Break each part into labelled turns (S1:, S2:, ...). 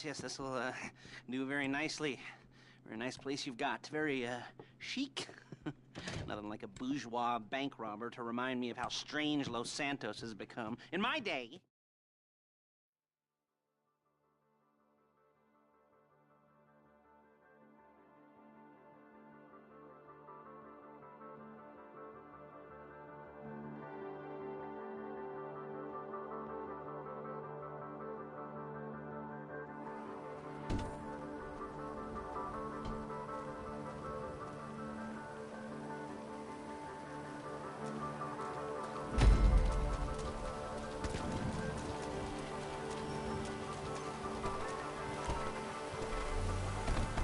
S1: Yes, this will do very nicely. Very nice place you've got. Very chic. Nothing like a bourgeois bank robber to remind me of how strange Los Santos has become. In my day...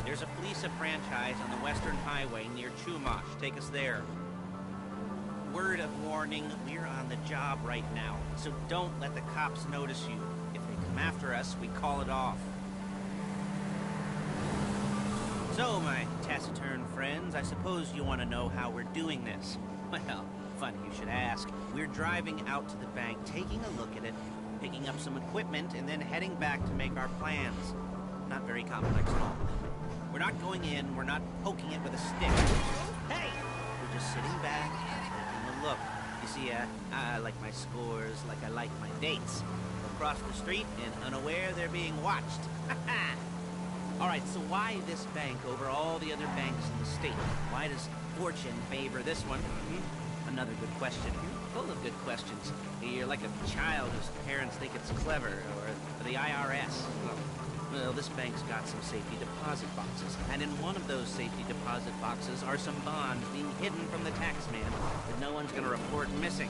S1: There's a Fleeca franchise on the Western Highway near Chumash. Take us there. Word of warning, we're on the job right now, so don't let the cops notice you. If they come after us, we call it off. So, my taciturn friends, I suppose you want to know how we're doing this. Well, funny you should ask. We're driving out to the bank, taking a look at it, picking up some equipment, and then heading back to make our plans. Not very complex at all. We're not going in, we're not poking it with a stick. Hey! We're just sitting back, taking a look. You see, I like my scores like I like my dates. Across the street and unaware they're being watched. Alright, so why this bank over all the other banks in the state? Why does fortune favor this one? Another good question. Full of good questions. You're like a child whose parents think it's clever, or the IRS. Well, this bank's got some safety deposit boxes, and in one of those safety deposit boxes are some bonds being hidden from the taxman that no one's gonna report missing.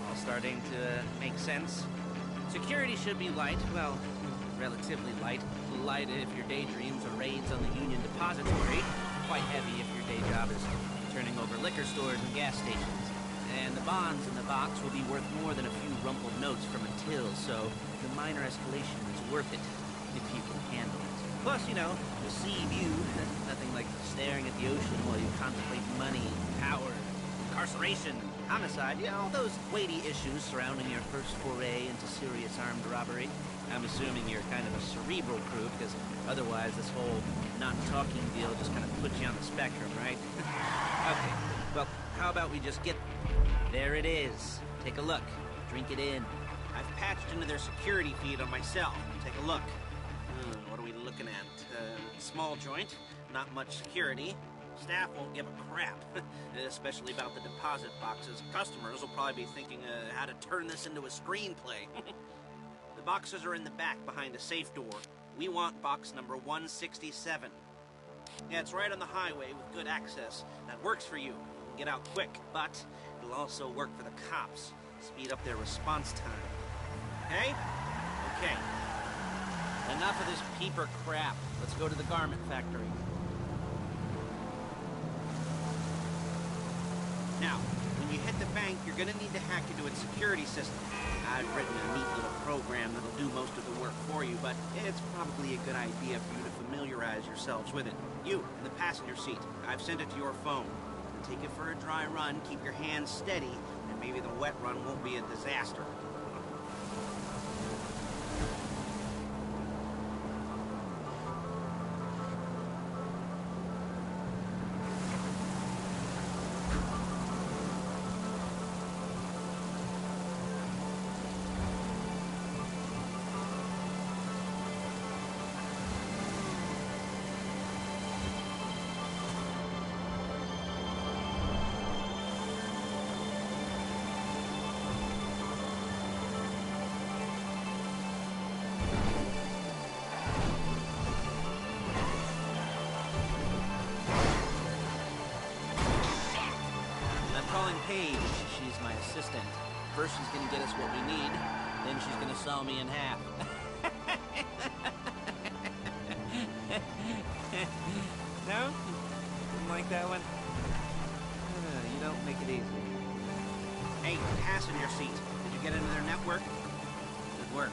S1: All starting to make sense. Security should be light, well, relatively light. Light if your daydreams are raids on the Union Depository. Quite heavy if your day job is turning over liquor stores and gas stations. And the bonds in the box will be worth more than a few rumpled notes from a till, so the minor escalation is worth it. If you can handle it. Plus, you know, the sea view, nothing like staring at the ocean while you contemplate money, power, incarceration, homicide, you know, all those weighty issues surrounding your first foray into serious armed robbery. I'm assuming you're kind of a cerebral crew, because otherwise this whole not-talking deal just kind of puts you on the spectrum, right? Okay, well, how about we just get... There it is. Take a look. Drink it in. I've patched into their security feed on my cell. Take a look. What are we looking at? Small joint, not much security. Staff won't give a crap, especially about the deposit boxes. Customers will probably be thinking how to turn this into a screenplay. The boxes are in the back behind a safe door. We want box number 167. Yeah, it's right on the highway with good access. That works for you. Get out quick, but it'll also work for the cops. Speed up their response time. Okay? Okay. Enough of this peeper crap. Let's go to the garment factory. Now, when you hit the bank, you're gonna need to hack into its security system. I've written a neat little program that'll do most of the work for you, but it's probably a good idea for you to familiarize yourselves with it. You, in the passenger seat, I've sent it to your phone. Take it for a dry run, keep your hands steady, and maybe the wet run won't be a disaster. assistant. First she's gonna get us what we need, then she's gonna saw me in half. No? Didn't like that one? You don't make it easy. Hey, passenger seat. Did you get into their network? Good work.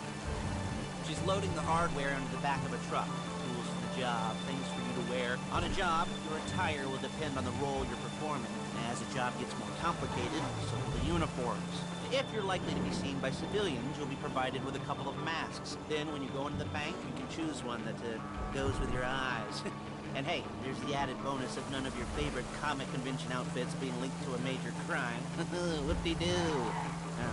S1: She's loading the hardware into the back of a truck. Tools for the job, things for you to wear. On a job, your attire will depend on the role you're performing. As the job gets more complicated, so will the uniforms. If you're likely to be seen by civilians, you'll be provided with a couple of masks. Then when you go into the bank, you can choose one that goes with your eyes. And hey, there's the added bonus of none of your favorite comic convention outfits being linked to a major crime. Whoop-de-doo.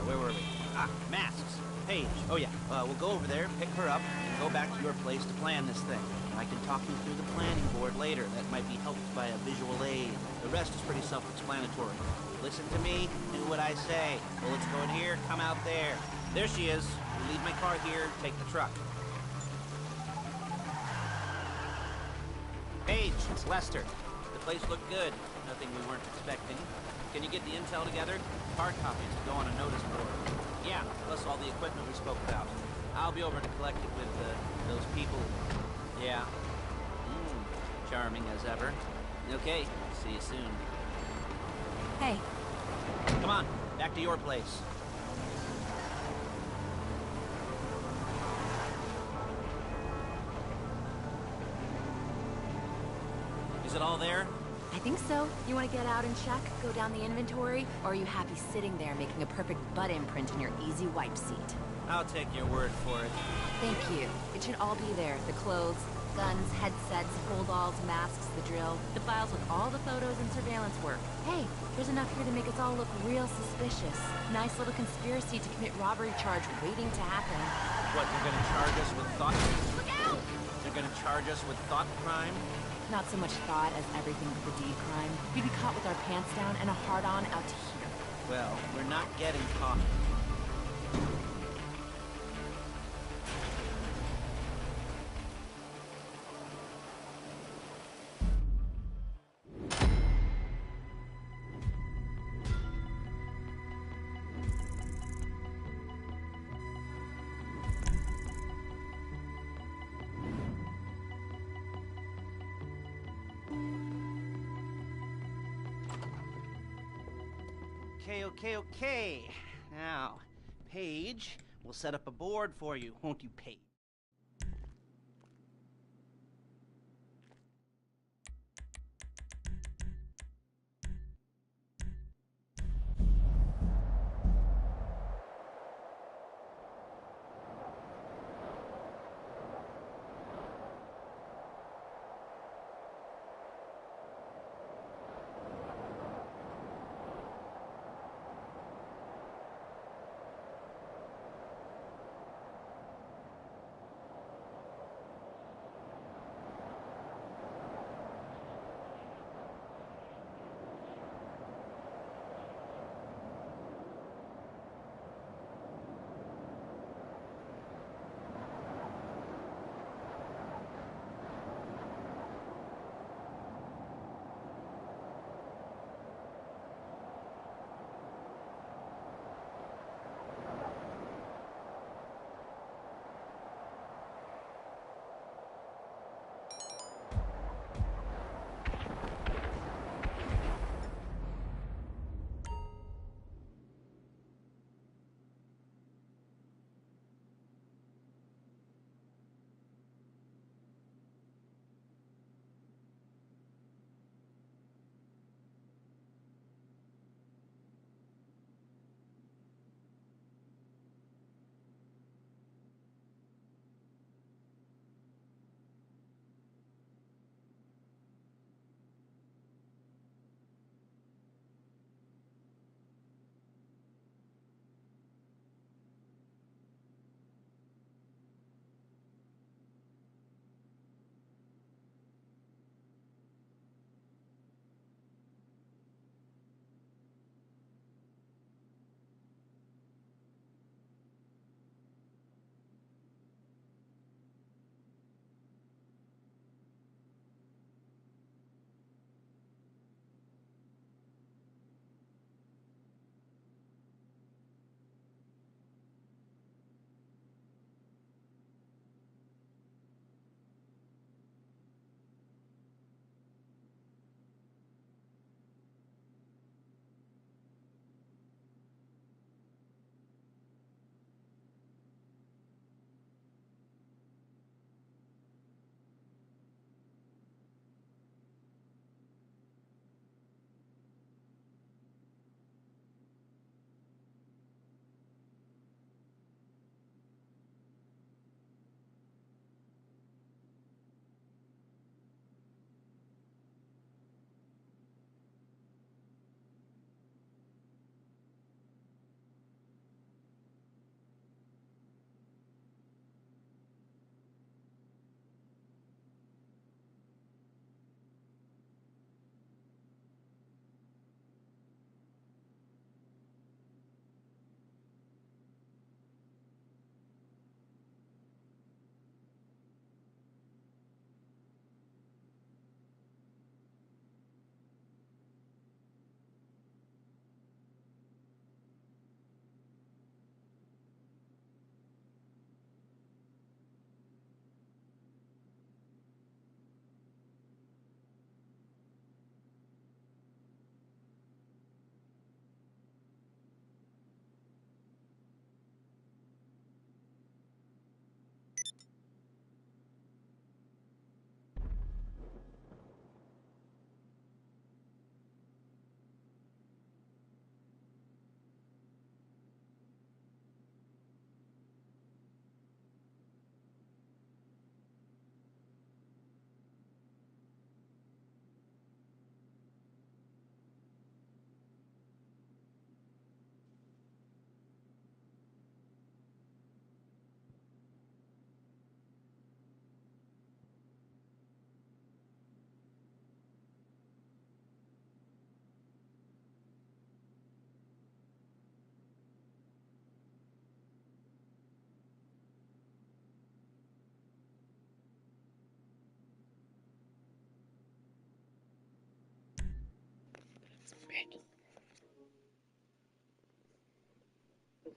S1: Where were we? Ah, masks. Paige. Oh yeah, we'll go over there, pick her up, and go back to your place to plan this thing. I can talk you through the planning board later. That might be helped by a visual aid. The rest is pretty self-explanatory. Listen to me, do what I say. Bullets go in here, come out there. There she is. You leave my car here, take the truck. Paige, it's Lester. The place looked good. Nothing we weren't expecting. Can you get the intel together? Hard copies to go on a notice board. Yeah, plus all the equipment we spoke about. I'll be over to collect it with those people. Yeah. Charming as ever. Okay, see you soon.
S2: Hey.
S1: Come on, back to your place. Is it all there?
S2: I think so. You want to get out and check, go down the inventory, or are you happy sitting there making a perfect butt imprint in your easy wipe seat?
S1: I'll take your word for it.
S2: Thank you. It should all be there. The clothes, guns, headsets, holdalls, masks, the drill, the files with all the photos and surveillance work. Hey, there's enough here to make us all look real suspicious. Nice little conspiracy to commit robbery charge waiting to happen.
S1: What, you're gonna charge us with thought?
S2: Look out!
S1: You're gonna charge us with thought crime?
S2: Not so much thought as everything but the deed crime. We'd be caught with our pants down and a hard-on out to here.
S1: Well, we're not getting caught. Okay. Now, Paige, we'll set up a board for you, won't you, Paige?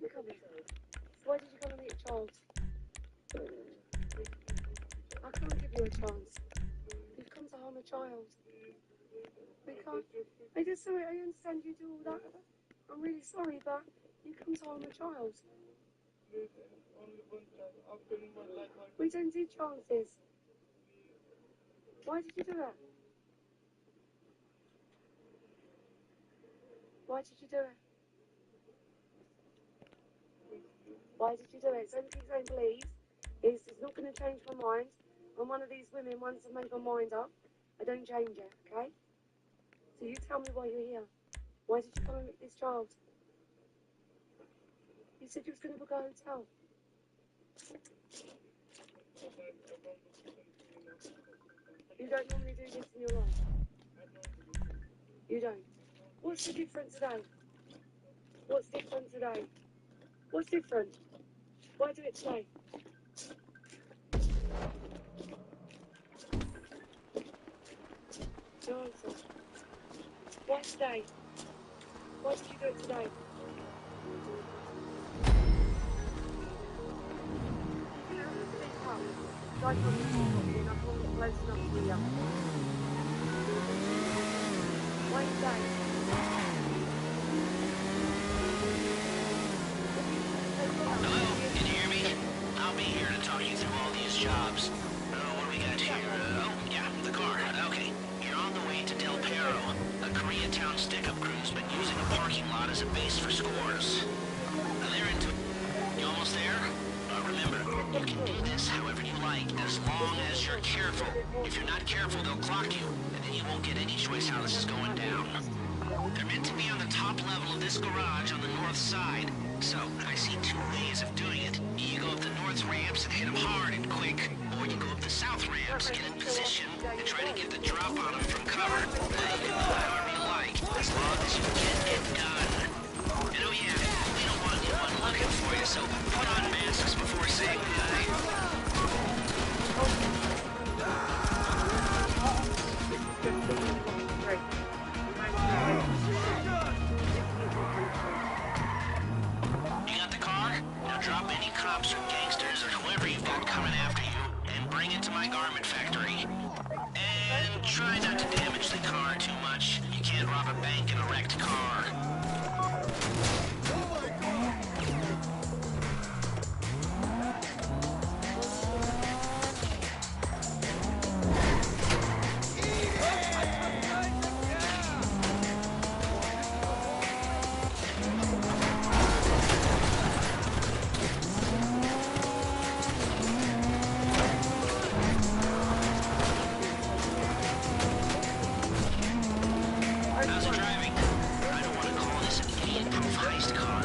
S3: Come here. Why did you come and meet a child? I can't give you a chance. You've come to harm a child. We can't. I just sorry. I understand you do all that. I'm really sorry, but you come to harm a child. We don't do chances. Why did you do it? Why did you do it? Why did you do it? So everything's saying please. It's not going to change my mind. I'm one of these women, once I've made my mind up, I don't change it, okay? So you tell me why you're here. Why did you come and meet this child? You said you was going to book a hotel. You don't normally do this in your life. You don't. What's the difference today? What's different today? What's different? Why do it today? No answer. Why today? Why did you do it today? You know, speak up. I can't be and I can't get close enough to you. Why today?
S4: Hello, can you hear me? I'll be here to talk you through all these jobs. What do we got here? Yeah, the car. Okay, you're on the way to Del Perro. A Koreatown stick-up crew's been using a parking lot as a base for scores. They're into it. You almost there? Remember, you can do this however you like, as long as you're careful. If you're not careful, they'll clock you, and then you won't get any choice how this is going down. They're meant to be on the top level of this garage on the north side. So, I see two ways of doing it. You go up the north ramps and hit them hard and quick, or you go up the south ramps, get in position, and try to get the drop on them from cover. You can do it however you like, as long as you get it done. And oh yeah, we don't want anyone looking for you, so put on masks before saying goodnight. You got the car? Now drop any cops or gangsters or whoever you've got coming after you and bring it to my garment factory. And try not to damage the car too much. You can't rob a bank in a wrecked car. How's it driving? I don't want to call this an idiot-proof heist car.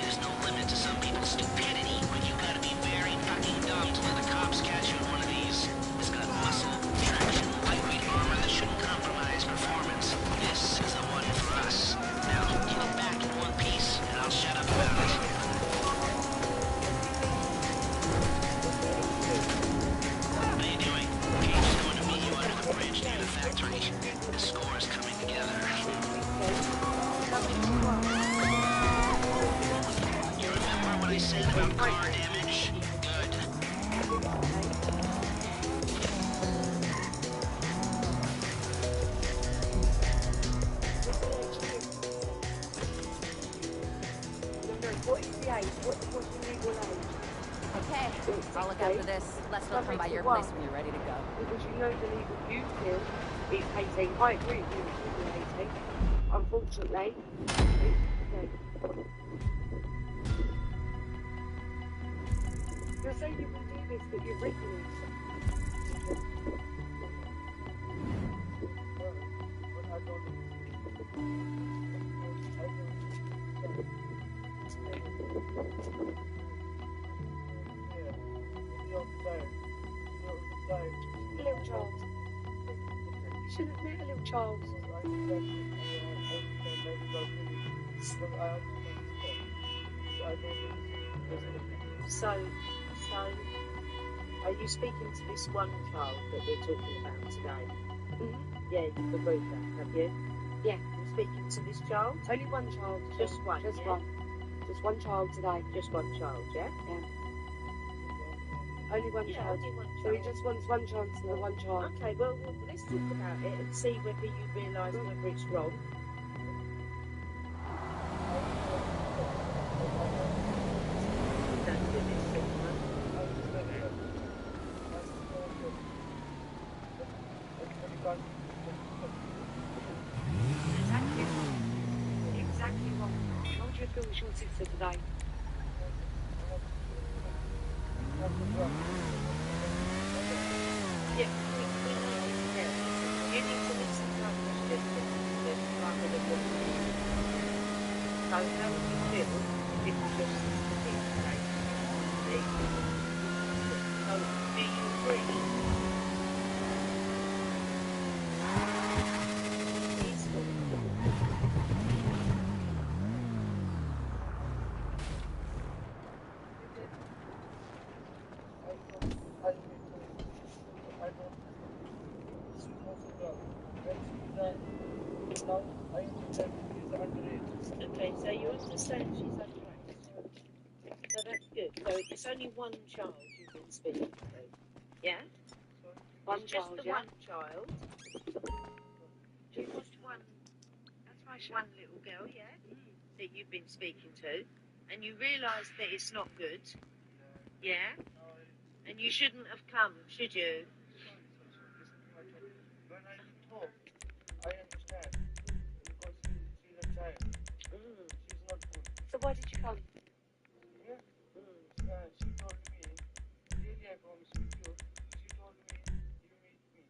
S4: There's no limit to some people's stupidity, but you gotta be very fucking dumb to let the cops catch you in one of these. It's got muscle, traction, lightweight armor that shouldn't compromise performance. This is the one for us. Now, get it back in one piece, and I'll shut up about it. What are you doing? Kate's going to meet you under the bridge near the factory. The score's coming together. You remember what I said about car damage? Good.
S3: What is the age? What's the legal age?
S2: Okay, I'll look after this. Let's go come by your place when you're ready to go.
S3: Because you know the legal youth here is 18. I agree with you, it's legal 18. Unfortunately. Okay. You're saying you will do this, but you've written this. A little child. You should have met a little child.
S5: So, are you speaking to this one child that we're talking about today?
S3: Mm-hmm.
S5: Yeah, you've agreed that, have you?
S3: Yeah.
S5: You're speaking to this child?
S3: Only one child.
S5: Just one,
S3: Just
S5: yeah?
S3: one. Just one child today.
S5: Just one child, yeah?
S3: Yeah. Only one child.
S5: Only one
S3: So he
S5: child.
S3: just wants one chance for the one child.
S5: Okay, well, let's talk about it and see whether you realise whether it's wrong. Don't do this thing, man.
S3: Exactly. Exactly wrong. How do you feel with your sister today?
S5: Yeah, we know it's there. You need to listen to our questions rather than what we do. So how would you feel if it was your sister being raped? So do you agree? Okay, so you understand she's underage. So that's good. So it's only one child you've been speaking to. Yeah?
S3: One
S5: It's
S3: child,
S5: just the
S3: yeah?
S5: one child. Just one. That's right. One little girl, yeah, that you've been speaking to, and you realise that it's not good. Yeah. And you shouldn't have come, should you?
S6: When I talk, I understand because she's a child. She's not good.
S3: So why did you come?
S6: Yeah? She told me, really I promise you, she told me you meet me.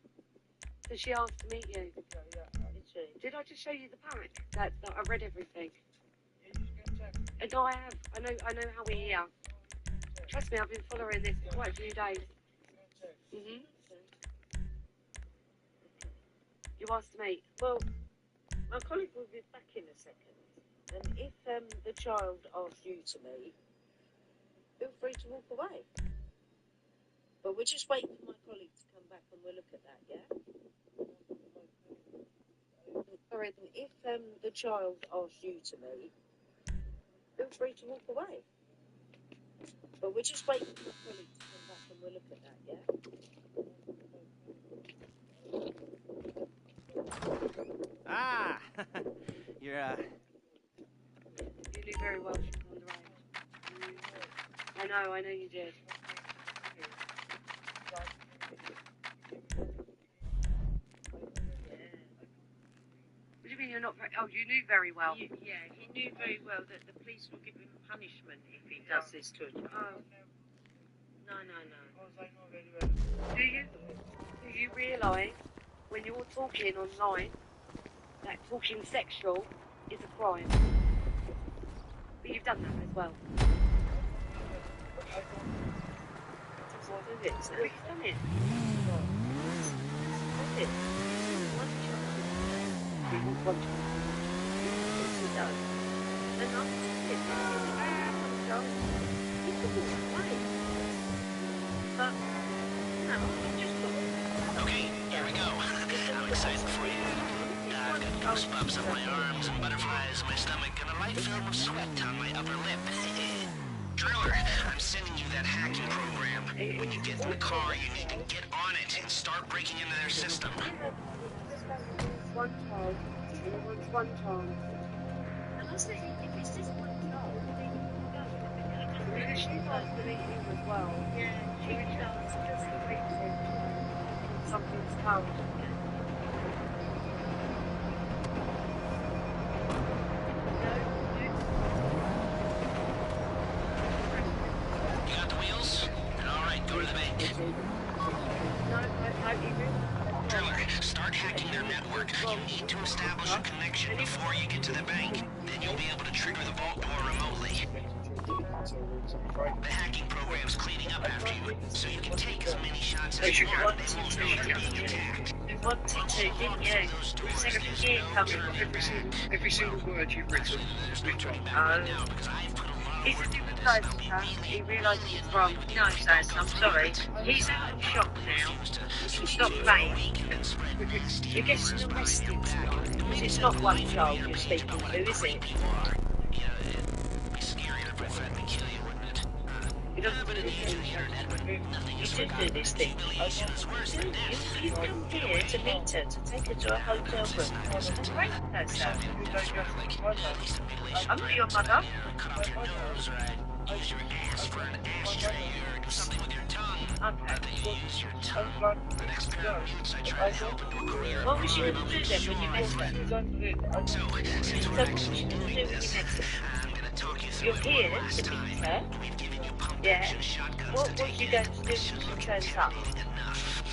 S3: So she asked to meet you.
S6: Yeah.
S5: Did she?
S3: Did I just show you the pack? That I read everything.
S6: Yeah, you can check.
S3: No, I have. I know how we're here. Trust me, I've been following this for quite a few days.
S6: You can check.
S3: You asked to meet.
S5: Well, my colleague will be back in a second. And if the child asks you to meet, feel free to walk away. But we're just waiting for my colleague to come back and we'll look at that, yeah? Sorry, if the child asks you to meet, feel free to walk away. But we're just waiting for my colleague to come back and we'll look at that, yeah?
S1: Ah, you're
S3: You knew very well she was underage. I know you did. What do you mean you're not very... Oh, you knew very well.
S5: He knew very well that the police will give him punishment if he does this to a child.
S3: Oh,
S5: No.
S6: Because I know very well.
S3: do you realise when you're talking online that talking sexual is a crime? But you've done that as well.
S5: What is it?
S3: Well, you've done it.
S5: What is it? One child.
S3: He wants one child.
S5: Yes, he does. And I'm it. One child. He can walk away. But, no, just look.
S4: Okay, here we go. I'm excited for you. Got goosebumps up my arms and butterflies in my stomach and a light film of sweat on my upper lip. Driller, I'm sending you that hacking program. When you get in the car, you need to get on it and start breaking into their system.
S3: One child. He wants one child.
S5: And I said, if it's just one child, then you can go.
S3: Because she wants to meet him as well.
S5: Yeah, she does.
S3: Just to meet him. Something's come.
S4: You got the wheels? All right, go to the bank.
S3: No, even.
S4: Driller, start hacking their network. You need to establish a connection before you get to the bank. Then you'll be able to trigger the vault door remotely. The hacking program's cleaning up after you, so you can take as many shots as you want. They won't know you're being attacked.
S5: You wanted to, didn't you? The second year coming.
S6: Every single word you've written.
S4: Now, because I've put a lot of
S3: He's
S4: work
S3: a
S4: into
S3: different
S4: this,
S3: type,
S4: I'll be
S3: sir.
S4: really
S3: He realises he's wrong.
S5: No, Saz, I'm sorry. He's out of shock now. He can stop playing. You're getting arrested tonight. It's not one child you're speaking to, is it?
S4: People are. You know, we scare
S5: doesn't do this thing. You did do this thing. You come here to meet her, to take her to a hotel room, and rape her, sir. I'm not your mother.
S4: Use your ass for an ashtray or do something with your tongue.
S5: Okay.
S4: Use your tongue. The next pair of mutes I try to help into a career.
S5: What was you going to do then when you met her?
S4: So, since
S5: So
S4: we're
S5: what was you going to do when you met her?
S4: I'm gonna talk you through
S5: You're
S4: it
S5: here
S4: one last
S5: to
S4: time.
S5: meet her.
S4: We've given you pump
S5: Yeah.
S4: action shotguns
S5: What
S4: to
S5: was
S4: take
S5: you
S4: in.
S5: going to do when
S4: This
S5: she
S4: should look
S5: turns
S4: intimidating
S5: up?
S4: enough.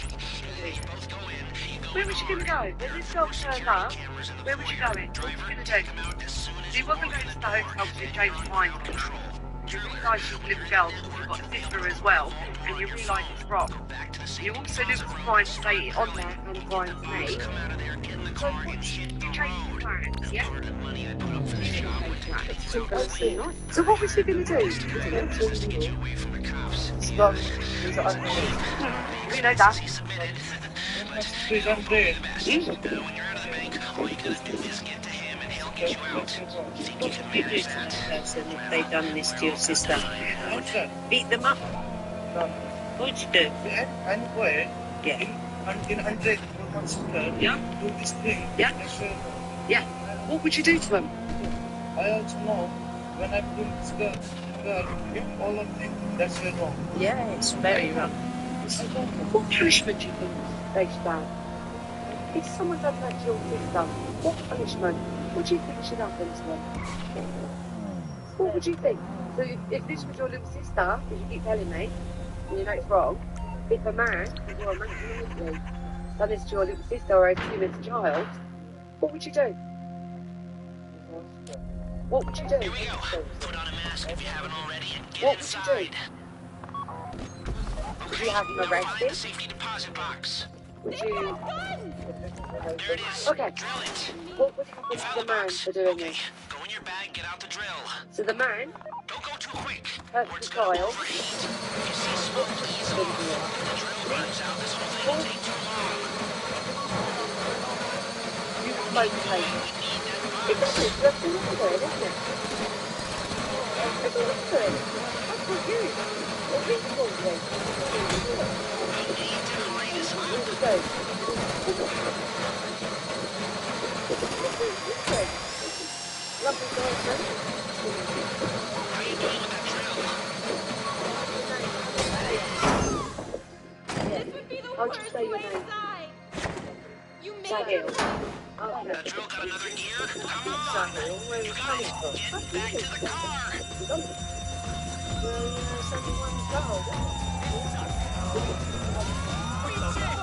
S4: Both go in. You go
S3: Where
S4: in
S3: was
S4: the
S3: you going to
S4: morning.
S3: go? When this
S4: There are
S3: dog
S4: four
S3: turned
S4: security
S3: up,
S4: cameras in the
S3: where was you
S4: foyer.
S3: going? What was
S4: Driver,
S3: you going to
S4: take
S3: do?
S4: him out as soon as
S3: You
S4: you
S3: wasn't
S4: walk
S3: going
S4: in
S3: to
S4: the
S3: the
S4: door.
S3: hotel to
S4: Then
S3: change
S4: you
S3: your mind.
S4: have control.
S3: You realise she's a little girl because you've got a sister as well, and you realise it's wrong.
S4: Back to the
S3: You
S4: safety
S3: also knew it
S4: deposit
S3: was
S4: room.
S3: fine to say it on there and fine to me.
S4: Come out of there, get in the
S3: So
S4: car, and hit the
S3: you changed your
S4: road.
S3: plans, yeah?
S4: Part of the money I put up for this job went to pay you out clean.
S3: So what was you going to do?
S4: Get you away from the cops.
S6: Stop. He's under.
S3: We know that.
S4: He submitted.
S6: He's under.
S4: When you're out of the bank, all you gotta do is get to him and he'll get you out. Think you can
S5: You do
S4: manage
S5: to
S4: that?
S5: that person if they've done this to your sister.
S6: Answer.
S5: Beat them up.
S6: No.
S5: What'd you do?
S6: And where?
S5: Yeah.
S6: In 100 months ago,
S3: Yeah.
S6: do this thing.
S3: Yeah.
S6: That's where
S3: Yeah. What would you do to him?
S6: I also know when I'm doing this girl, all of them, that's where wrong.
S5: Yeah, it's very wrong.
S3: What punishment do you think they should have? If someone done that to your sister, what punishment? What do you think should happen to them? What would you think? So if this was your little sister, as you keep telling me, and you know it's wrong, if a man, if you're a man, done this to your little sister or a human child, what would you do? What would you do?
S4: Here we go. Put on a mask if you haven't already and get
S3: What would you do?
S4: inside.
S3: Would you have him
S4: Now find the
S3: arrested?
S4: safety deposit box.
S3: Would you?
S4: There it is.
S3: Okay.
S4: Drill it.
S3: What would happen
S4: Found
S3: to
S4: the
S3: the man
S4: box.
S3: for doing
S4: Okay.
S3: this?
S4: Go in your bag, get out the drill.
S3: So the man
S4: Don't go too quick,
S3: hurts
S4: or
S3: the
S4: it's gonna
S3: child.
S4: overheat. If you see smoke, ease off. If the drill burns out, this whole thing will take too long.
S3: You can motivate him. It doesn't. That's the number, isn't it? That's the number. That's what you. What we call you. What do you do? Lovely girlfriend.
S4: How you doing with that drill?
S3: I'll just say your name.
S2: You made
S3: Sahil.
S2: it.
S3: Okay.
S4: That drill got another gear? Come on.
S3: Sahil, where are you
S4: You got
S3: coming
S4: it.
S3: from?
S4: Get back to the car.
S3: Well, it's only one girl.
S4: Go, go, go.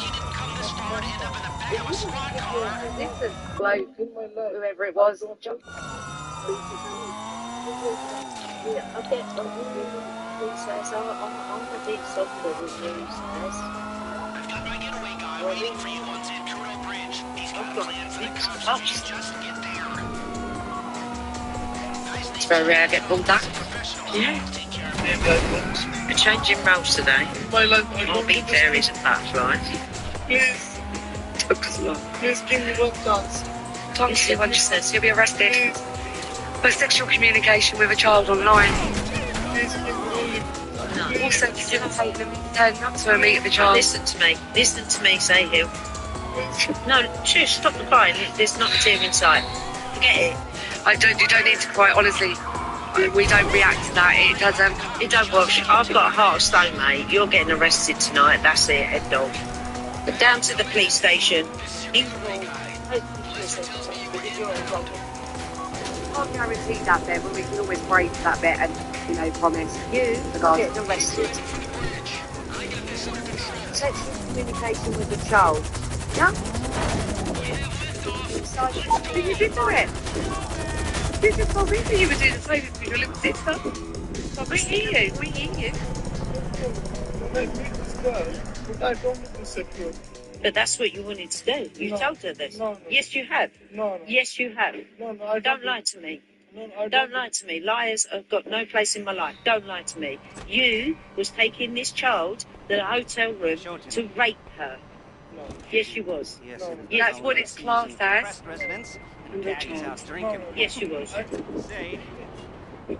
S4: You didn't come this far to end up in the back of a squad car.
S3: This bloke,
S6: In my life.
S3: whoever it was, jumped.
S5: Yeah, I get what he says. I'm a bit softer than you says.
S4: I've got my getaway guy waiting for you on Zancudo Bridge. He's got a plan for the cops. Please just get there.
S5: It's very rare I get pulled back.
S4: Yeah. Take care of
S6: Maybe I won't.
S5: We're changing roles today.
S6: In my life, I
S5: I'll
S6: don't
S5: be
S6: do this
S5: fairies and butterflies.
S6: Please, please give me one chance.
S5: Tom says you'll be arrested
S6: Please,
S5: for sexual communication with a child online.
S6: please give me.
S5: No.
S3: Also, facilitate them turning up to a meet of the child.
S5: Listen to me, Sahil. No, shush, stop the crying. There's not a tear in sight. Forget it.
S3: You don't need to cry, honestly. We don't react to that. It doesn't.
S5: It don't work. I've got a heart of stone, mate. You're getting arrested tonight. That's it, head dog. But down to the police station. You will
S3: Can't guarantee that bit, but we can always pray for that bit and, promise.
S5: You are getting arrested.
S3: Sexual communication with the child. Yeah? But you did do it. You just told me that you were doing the same with your little sister. We hear you. We hear you.
S6: When I meet this girl, I don't want to secure.
S5: But that's what you wanted to do. You
S6: No.
S5: told her this.
S6: No, no.
S5: Yes, you have.
S6: No, no.
S5: Yes, you have.
S6: No, no, I
S5: Don't lie to me.
S6: No, I
S5: Don't lie to me. Liars have got no place in my life. Don't lie to me. You was taking this child to the hotel room to rape her.
S6: No.
S5: Yes, you was.
S1: Yes,
S6: No.
S1: and
S5: That's
S1: all
S3: what
S1: the
S3: it's classed
S1: seasoned
S3: as.
S1: press residents
S3: And
S1: Daddy's
S3: child.
S1: out drinking.
S5: Yes, you was.
S1: Say,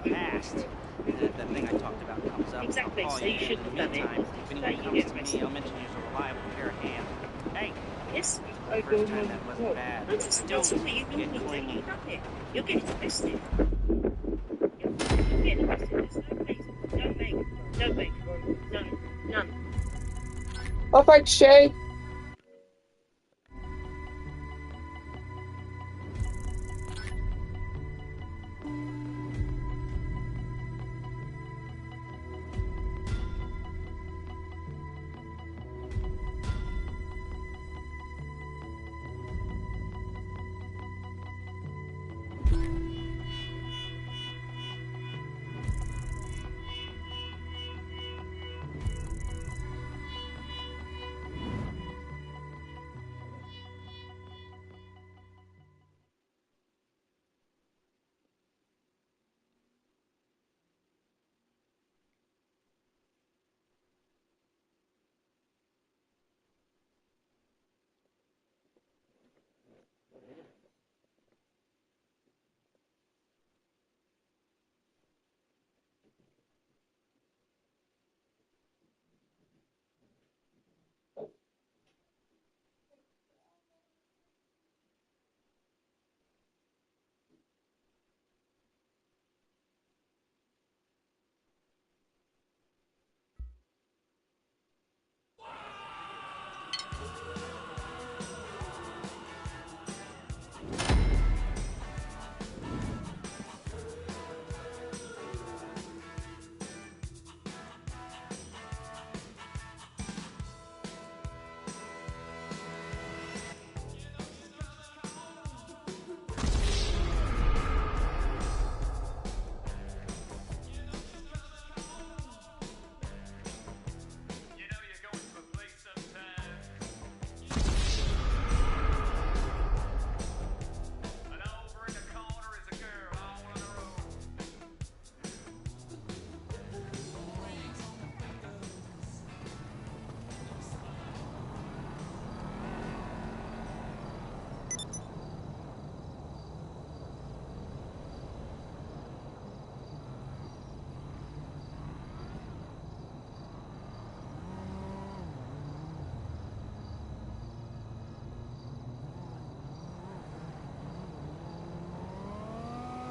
S1: past. That thing I talked about comes up,
S5: Exactly,
S1: I'll call
S5: so
S1: you.
S5: you shouldn't
S1: In
S5: have
S1: the
S5: done it.
S1: meantime, if
S5: Today
S1: anyone
S5: you
S1: comes
S5: get
S1: to me,
S5: arrested.
S1: I'll mention you as a reliable pair of hands. Hey,
S5: Yes?
S6: I
S1: first
S6: don't
S1: time
S6: know
S1: that wasn't
S6: what.
S1: bad.
S5: That's
S1: Don't
S5: what you
S1: get
S5: normally do.
S1: clingy.
S5: You've done it. You're getting arrested. You're getting arrested. There's no reason. Don't make. Don't make. No. None.
S6: Oh, thanks, Shay.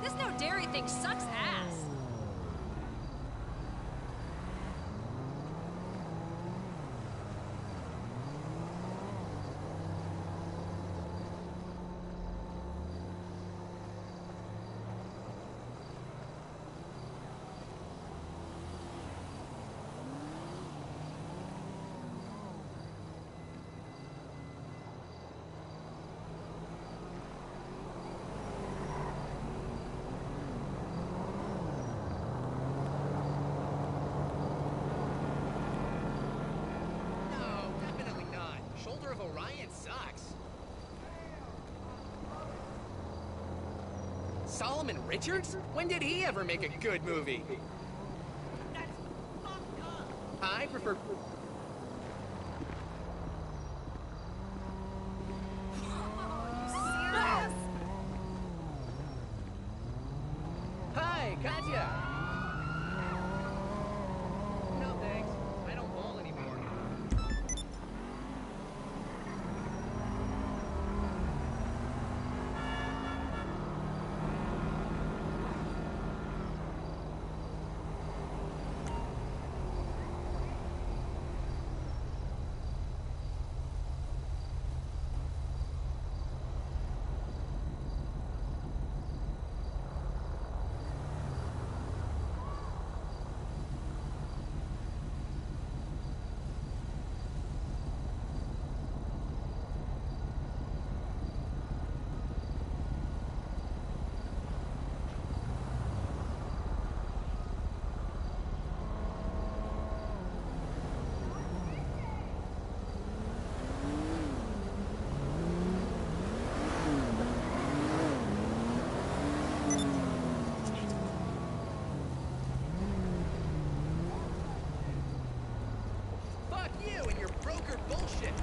S2: This no dairy thing sucks ass.
S7: No, definitely not. Shoulder of Orion sucks. Solomon Richards? When did he ever make a good movie?
S1: That's fucked up.
S7: I prefer... Hi, Katya! No thanks. I don't bowl anymore. Fuck you and your broker bullshit!